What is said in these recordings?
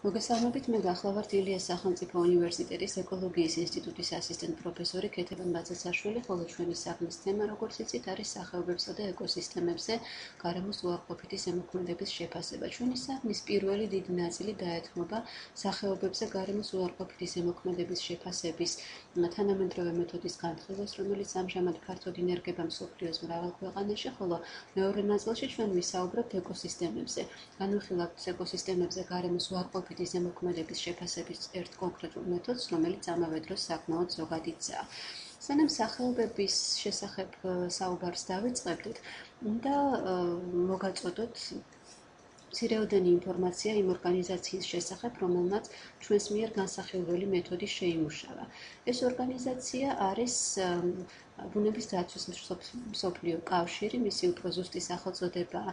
მოგესალმებით, მე გახლავართ ილიას სახელმწიფო უნივერსიტეტის ეკოლოგიის ინსტიტუტის ასისტენტ პროფესორი ქეთევან ბაძაძაშვილი, ხოლო ჩვენი საქმის თემა, როგორც იცით, არის სახეობებსა და ეკოსისტემებზე გარემოს უარყოფითი ზემოქმედების შეფასება. ჩვენი საქმის პირველი დიდი ნაწილი დაეთმობა სახეობებზე გარემოს უარყოფითი ზემოქმედების შეფასების თანამედროვე მეთოდის განხილვას, რომელიც ამჟამად ფართოდ ინერგება მსოფლიოს მრავალ ქვეყანაში, ხოლო მეორე ნაწილში ჩვენ ვისაუბრებთ ეკოსისტემებზე. განვიხილავთ ეკოსისტემებზე გარემოს უარყოფითი ზემოქმედების შეფასების ერთ კონკრეტულ მეთოდს, რომელიც ამავე დროს საკმაოდ ზოგადიცაა. სანამ სახეობების შესახებ საუბარს დავიწყებდით, უნდა მოგაწოდოთ მცირეოდენი ინფორმაცია იმ ორგანიზაციის შესახებ, რომელმაც ჩვენს მიერ განსახილველი მეთოდი შეიმუშავა. ეს ორგანიზაცია არის ბუნების დაცვის მსოფლიო კავშირი, მისი უფრო ზუსტი სახელწოდებაა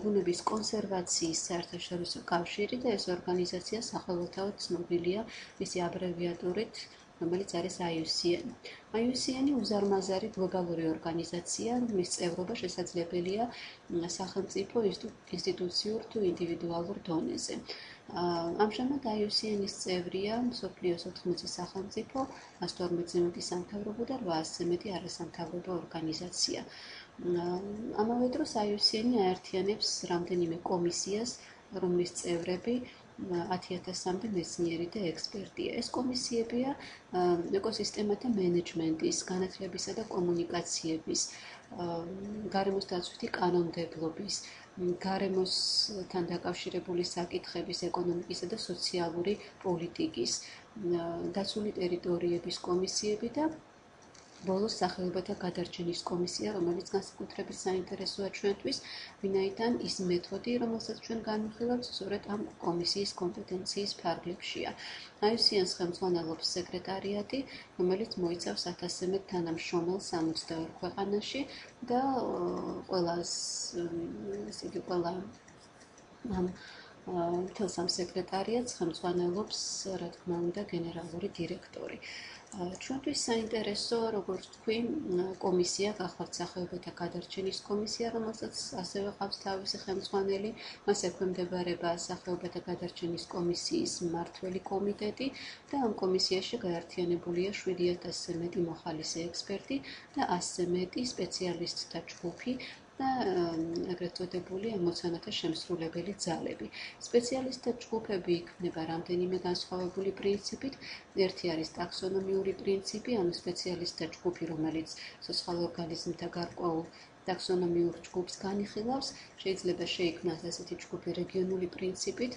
ბუნების კონსერვაციის საერთაშორისო კავშირი და ეს ორგანიზაცია სახელმწიფოდ ცნობილია მისი აბრევიატურით, რომელიც არის IUCN. IUCN უზარმაზარი გლობალური ორგანიზაცია, რომლის წევრობა შესაძლებელია სახელმწიფო, ინსტიტუციურ თუ ინდივიდუალურ დონეზე. ამჟამად IUCN-ის წევრია მსოფლიოს 80 სახელმწიფო, 112-ზე მეტი სამთავრობო და 800-ზე მეტი არასამთავრობო ორგანიზაცია. ამავე დროს IUCN აერთიანებს რამდენიმე კომისიას, რომლის წევრები 10,000-მდე მეცნიერი და ექსპერტია. ეს კომისიებია ეკოსისტემათა მენეჯმენტის, განათლებისა და კომუნიკაციების, გარემოს დაცვითი კანონმდებლობის, გარემოსთან დაკავშირებული საკითხების, ეკონომიკისა და სოციალური პოლიტიკის, დაცული ტერიტორიების კომისიები და ბოლოს სახეობათა გადარჩენის კომისია, რომელიც განსაკუთრებით საინტერესოა ჩვენთვის, ვინაიდან ის მეთოდი, რომელსაც ჩვენ განვიხილავთ, სწორედ ამ კომისიის კომპეტენციის ფარგლებშია. IUCN-ს ხელმძღვანელობს სეკრეტარიატი, რომელიც მოიცავს 1000-ზე მეტ თანამშრომელს 62 ქვეყანაში და ყველა მთელს ამ სეკრეტარიატს ხელმძღვანელობს, რა თქმა უნდა, გენერალური დირექტორი. ჩვენთვის საინტერესო, როგორც თქვი, კომისია გახლავთ სახეობათა გადარჩენის კომისია, რომელსაც ასევე ყავს თავისი ხელმძღვანელი, მას ექვემდებარება სახეობათა გადარჩენის კომისიის მმართველი კომიტეტი და ამ კომისიაში გაერთიანებულია 7000-ზე მეტი მოხალისე ექსპერტი და 100-ზე მეტი სპეციალისტთა ჯგუფი და ეგრეთ წოდებული ემოციონათა შემსრულებელი ძალები. სპეციალისტთა ჯგუფები იქმნება რამდენიმე განსხვავებული პრინციპით. ერთი არის ტაქსონომიური პრინციპი, ანუ სპეციალისტთა ჯგუფი, რომელიც ცოცხალ ორგანიზმთა გარკვეულ ტაქსონომიურ ჯგუფს განიხილავს, შეიძლება შეიქმნას ასეთი ჯგუფი რეგიონული პრინციპით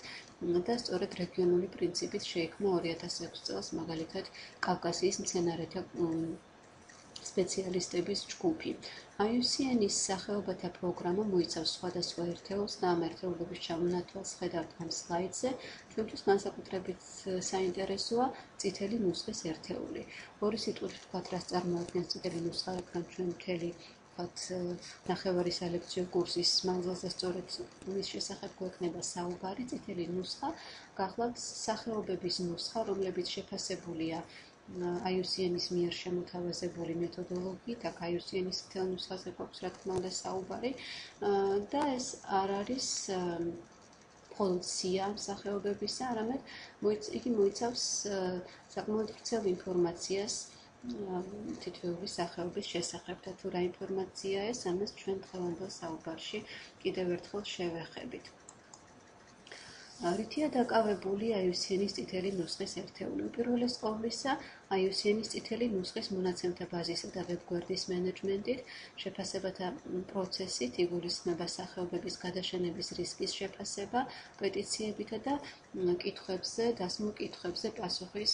და სწორედ რეგიონული პრინციპით შეიქმნა 2006 წელს მაგალითად კავკასიის მცენარეთა სპეციალისტების ჯგუფი. IUCN-ის სახეობათა პროგრამა მოიცავს სხვადასხვა ერთეულს და ამ ერთეულების ჩამონათვალს ხედავთ ამ სლაიდზე. ჩვენთვის განსაკუთრებით საინტერესოა წითელი ნუსხის ერთეული. ორი სიტყვით ვთქვათ, რას წარმოადგენს წითელი ნუსხა, რადგან ჩვენ მთელი ნახევარი სალექციო კურსის მანძილზე სწორედ მის შესახებ გვექნება საუბარი. წითელი ნუსხა გახლავთ სახეობების ნუსხა, რომლებიც შეფასებულია IUCN-ის მიერ შემოთავაზებული მეთოდოლოგიით, აქ IUCN-ის მთელ ნუსხაზე გვაქვს რა თქმა უნდა საუბარი და ეს არ არის მხოლოდ სია ამ სახეობებისა, არამედ იგი მოიცავს საკმაოდ ვრცელ ინფორმაციას თითოეული სახეობის შესახებ და თუ რა ინფორმაცია ეს, ამას ჩვენ დღევანდელ საუბარში კიდევ ერთხელ შევეხებით. რითია დაკავებული IUCN-ის წითელი ნუსხის ერთეული? უპირველეს ყოვლისა, IUCN-ის წითელი ნუსხის მონაცემთა ბაზისა და ვებგვერდის მენეჯმენტით, შეფასებათა პროცესით, იგულისხმება სახეობების გადაშენების რისკის შეფასება, პეტიციებითა და დასმულ კითხვებზე პასუხის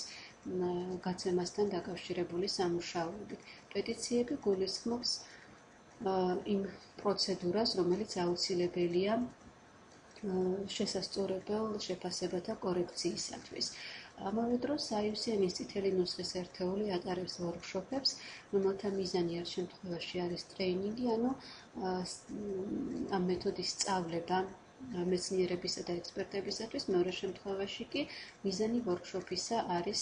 გაცემასთან დაკავშირებული სამუშაოებით. პეტიციები გულისხმობს იმ პროცედურას, რომელიც აუცილებელია შესასწორებელ შეფასებათა კორექციისათვის. ამავე დროს IUCN-ის წითელი ნუსხის ერთეული ატარებს ვორქშოპებს, რომელთა მიზანი ერთ შემთხვევაში არის ტრეინინგი, ანუ ამ მეთოდის სწავლება მეცნიერებისა და ექსპერტებისათვის, მეორე შემთხვევაში კი მიზანი ვორქშოპისა არის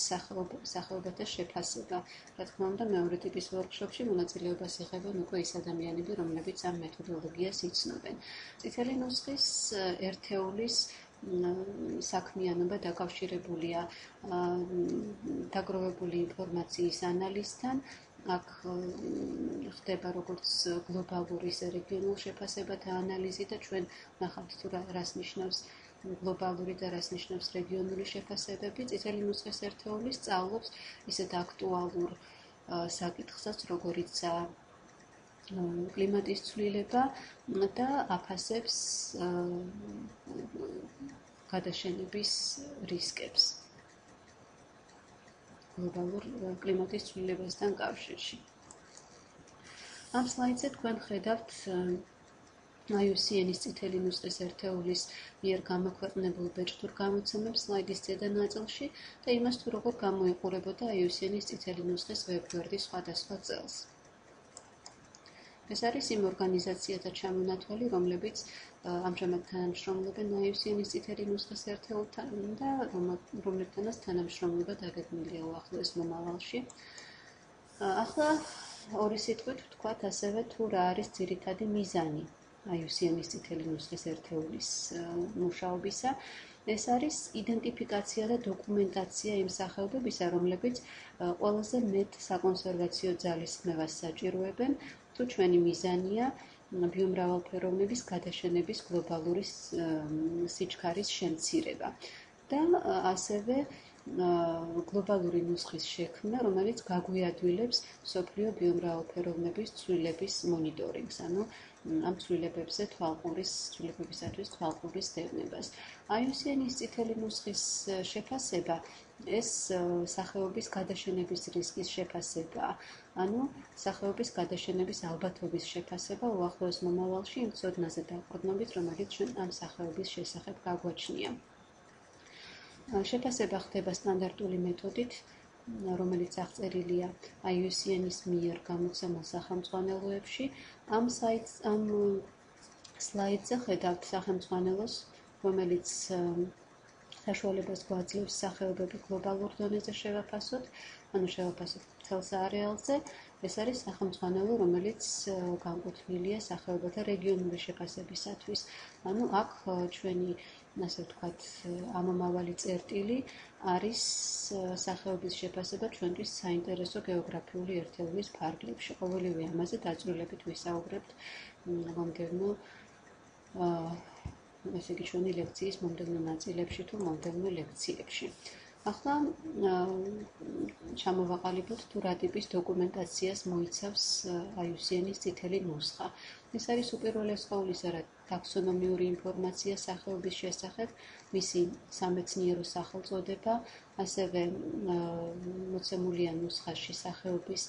სახეობათა შეფასება. რა თქმა უნდა, მეორე ტიპის ვორქშოპში მონაწილეობას იღებენ უკვე ის ადამიანები, რომლებიც ამ მეთოდოლოგიას იცნობენ. წითელი ნუსხის ერთეულის საქმიანობა დაკავშირებულია დაგროვებული ინფორმაციის ანალიზთან. აქ ხდება როგორც გლობალური, ისე რეგიონულ შეფასებათა ანალიზი და ჩვენ ნახავთ თუ რას ნიშნავს გლობალური და რას ნიშნავს რეგიონული შეფასებები. წითელი ნუსხის ერთეული სწავლობს ისეთ აქტუალურ საკითხსაც, როგორიცაა კლიმატის ცვლილება და აფასებს გადაშენების რისკებს გლობალურ კლიმატის ცვლილებასთან კავშირში. ამ სლაიდზე თქვენ ხედავთ IUCN-ის წითელი ნუსხის ერთეულის მიერ გამოქვეყნებულ ბეჭდურ გამოცემებს სლაიდის ზედა ნაწილში და იმას თუ როგორ გამოიყურებოდა IUCN-ის წითელი ნუსხის ვებგვერდის სხვადასხვა წელს. ეს არის იმ ორგანიზაციათა ჩამონათვალი, რომლებიც ამჟამად თანამშრომლობენ IUCN-ის წითელი ნუსხის ერთეულთან და რომლებთანაც თანამშრომლობა დაგეგმილია უახლოეს მომავალში. ახლა ორი სიტყვით ვთქვათ ასევე თუ რა არის ძირითადი მიზანი IUCN-ის წითელი ნუსხის ერთეულის მუშაობისა. ეს არის იდენტიფიკაცია და დოკუმენტაცია იმ სახეობებისა, რომლებიც ყველაზე მეტ საკონსერვაციო ძალისხმევას საჭიროებენ, თუ ჩვენი მიზანია ბიომრავალფეროვნების გადაშენების გლობალური სიჩქარის შემცირება და ასევე გლობალური ნუსხის შექმნა, რომელიც გაგვიადვილებს მსოფლიო ბიომრავალფეროვნების ცვლილების მონიტორინგს, ანუ ამ ცვლილებებისათვის თვალყურის დევნებას. IUCN-ის წითელი ნუსხის შეფასება ეს სახეობის გადაშენების რისკის შეფასებაა, ანუ სახეობის გადაშენების ალბათობის შეფასება უახლოეს მომავალში იმ ცოდნაზე დაყრდნობით, რომელიც ჩვენ ამ სახეობის შესახებ გაგვაჩნია. შეფასება ხდება სტანდარტული მეთოდით, რომელიც აღწერილია IUCN-ის მიერ გამოცემულ სახელმძღვანელოებში. ამ სლაიდზე ხედავთ სახელმძღვანელოს, რომელიც საშუალებას გვაძლევს სახეობები გლობალურ დონეზე შევაფასოთ, ანუ შევაფასოთ მთელს არეალზე. ეს არის სახელმძღვანელო, რომელიც განკუთვნილია სახეობათა რეგიონული შეფასებისათვის. ანუ აქ ჩვენი, ასე ვთქვათ, ამომავალი წერტილი არის სახეობის შეფასება ჩვენთვის საინტერესო გეოგრაფიული ერთეულის ფარგლებში. ყოველივე ამაზე დაწვრილებით ვისაუბრებთ მომდევნო ესე იგი ჩვენი ლექციის მომდევნო ნაწილებში თუ მომდევნო ლექციებში. ახლა ჩამოვაყალიბოთ თუ რა ტიპის დოკუმენტაციას მოიცავს IUCN-ის წითელი ნუსხა. ეს არის უპირველეს ყოვლისა ტაქსონომიური ინფორმაცია სახეობის შესახებ, მისი სამეცნიერო სახელწოდება, ასევე მოცემულია ნუსხაში სახეობის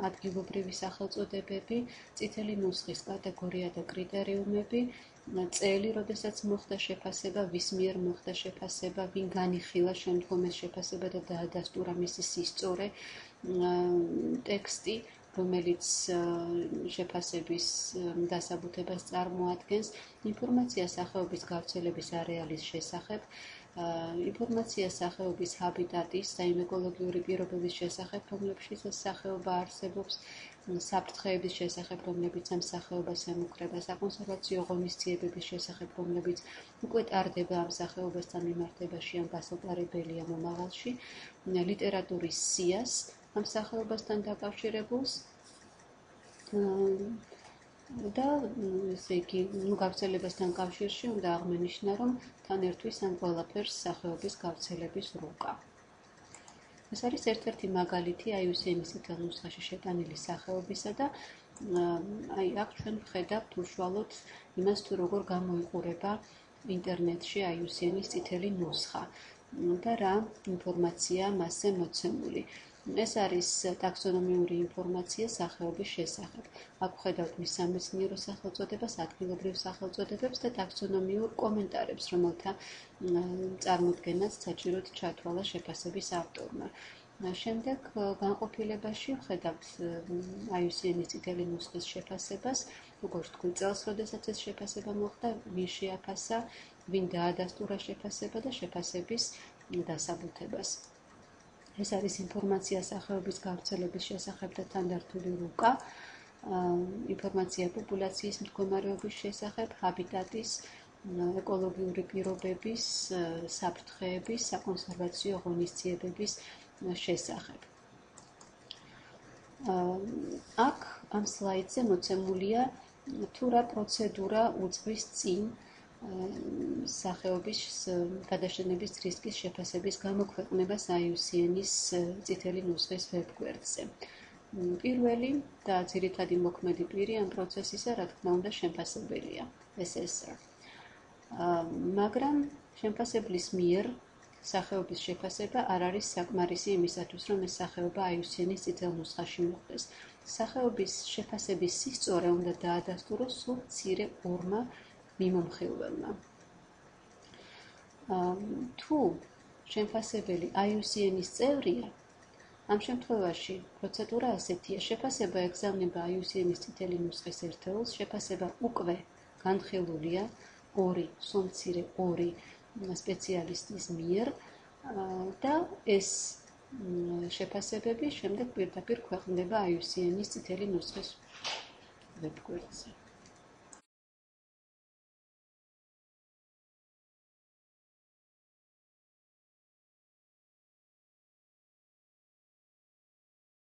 ადგილობრივი სახელწოდებები, წითელი ნუსხის კატეგორია და კრიტერიუმები, წელი, როდესაც მოხდა შეფასება, ვის მიერ მოხდა შეფასება, ვინ განიხილა შემდგომ ეს შეფასება და დაადასტურა მისი სისწორე, ტექსტი, რომელიც შეფასების დასაბუთებას წარმოადგენს, ინფორმაცია სახეობის გავრცელების არეალის შესახებ, ინფორმაცია სახეობის ჰაბიტატის და იმ ეკოლოგიური პირობების შესახებ, რომლებშიც ეს სახეობა არსებობს, საფრთხეების შესახებ, რომლებიც ამ სახეობას ემუქრება, საკონსერვაციო ღონისძიებების შესახებ, რომლებიც უკვე ტარდება ამ სახეობასთან მიმართებაში ან გასატარებელია მომავალში, ლიტერატურის სიას ამ სახეობასთან დაკავშირებულს და ესე იგი, გავრცელებასთან კავშირში უნდა აღმენიშნა, რომ თან ერთვის ამ ყველაფერს სახეობის გავრცელების რუკა. ეს არის ერთ-ერთი მაგალითი IUCN-ის წითელ ნუსხაში შეტანილი სახეობისა და აქ ჩვენ ვხედავთ უშუალოდ იმას, თუ როგორ გამოიყურება ინტერნეტში IUCN-ის წითელი ნუსხა და რა ინფორმაცია მასზე მოცემული. ეს არის ტაქსონომიური ინფორმაცია სახეობის შესახებ. აქ ვხედავთ მის სამეცნიერო სახელწოდებას, ადგილობრივ სახელწოდებებს და ტაქსონომიურ კომენტარებს, რომელთა წარმოდგენაც საჭიროდ ჩათვალა შეფასების ავტორმა. შემდეგ განყოფილებაში ვხედავთ IUCN-ის წითელი ნუსხის შეფასებას, როგორც თქვი წელს, როდესაც ეს შეფასება მოხდა, ვინ შეაფასა, ვინ დაადასტურა შეფასება და შეფასების დასაბუთებას. ეს არის ინფორმაცია სახეობის გავრცელების შესახებ და სტანდარტული რუკა, ინფორმაცია პოპულაციის მდგომარეობის შესახებ, ჰაბიტატის ეკოლოგიური პირობების, საფრთხეების, საკონსერვაციო ღონისძიებების შესახებ. აქ ამ სლაიდზე მოცემულია თუ რა პროცედურა უძღვის წინ სახეობის გადაშენების რისკის შეფასების გამოქვეყნებას IUCN-ის წითელი ნუსხის ვებგვერდზე. პირველი და ძირითადი მოქმედი პირი ამ პროცესისა, რა თქმა უნდა, შემფასებელია, SSR. მაგრამ შემფასებლის მიერ სახეობის შეფასება არ არის საკმარისი იმისათვის, რომ ეს სახეობა IUCN-ის წითელ ნუსხაში მოხვდეს. სახეობის შეფასების სისწორე უნდა დაადასტუროს სულ მცირე ორმა მიმომხილველმა. თუ შემფასებელი IUCN-ის წევრია, ამ შემთხვევაში პროცედურა ასეთია: შეფასება ეგზავნება IUCN-ის წითელი ნუსხის ერთეულს, შეფასება უკვე განხილულია სულ მცირე ორი სპეციალისტის მიერ და ეს შეფასებები შემდეგ პირდაპირ ქვეყნდება IUCN-ის წითელი ნუსხის ვებგვერდზე.